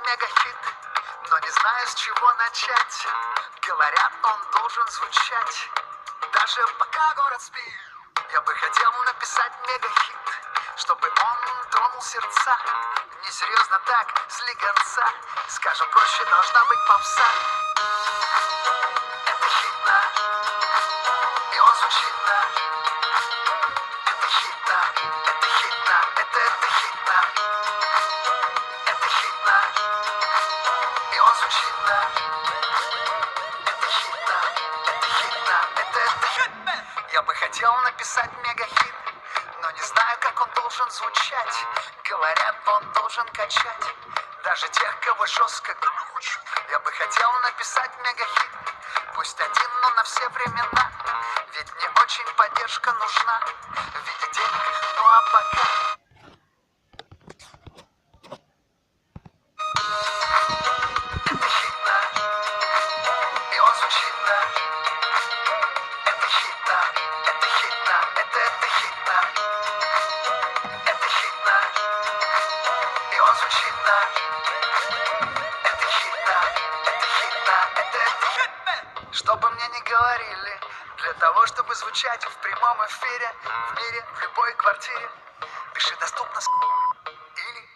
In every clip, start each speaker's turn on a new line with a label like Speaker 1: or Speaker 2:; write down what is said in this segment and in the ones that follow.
Speaker 1: мегахит, но не знаю, с чего начать. Говорят, он должен звучать, даже пока город спит. Я бы хотел написать мегахит, чтобы он тронул сердца. Несерьезно так, слегонца, скажем проще, должна быть попса. Это хитно, и он звучит на. Это хитно, это хитно, это хитно. Это хитно, и он звучит на. Это хитно, это хитно, это хитно. Я бы хотел написать мегахит, но не знаю, как он должен звучать. Говорят, он должен качать даже тех, кого жестко глючит. Я бы хотел написать мегахит, пусть один, но на все времена. Ведь мне очень поддержка нужна в виде денег, ну а пока. Это хитно, и он звучит на. Это хитно, это хитно, это хитно. Это хитно, и он звучит на. Это хитно, это хитно, это хитно. Что бы мне ни говорили, для того, чтобы звучать в прямом эфире, в мире, в любой квартире, пиши доступно или.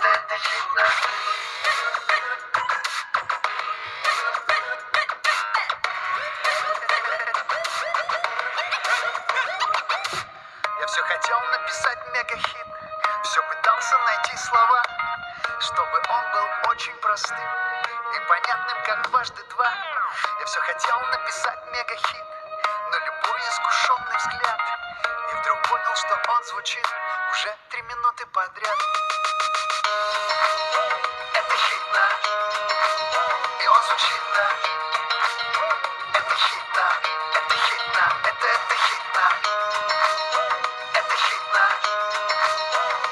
Speaker 1: Это хитно. Я все хотел написать мегахит, все пытался найти слова, чтобы он был очень простым и понятным, как дважды два. Я все хотел написать мегахит, но любой искушенный взгляд, и вдруг понял, что он звучит уже 3 минуты подряд. Это хитно, и он звучит на. Это хитно, это хитно, это хитно. Это хитно,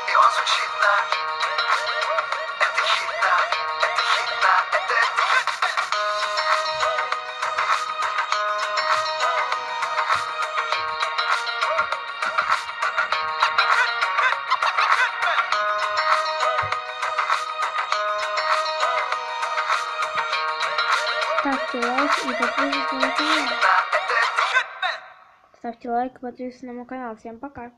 Speaker 1: и он звучит на. Это хитно, это хитно, это хитно.
Speaker 2: Ставьте лайк и подписывайтесь на мой канал. Ставьте лайк и подписывайтесь на мой канал. Всем пока.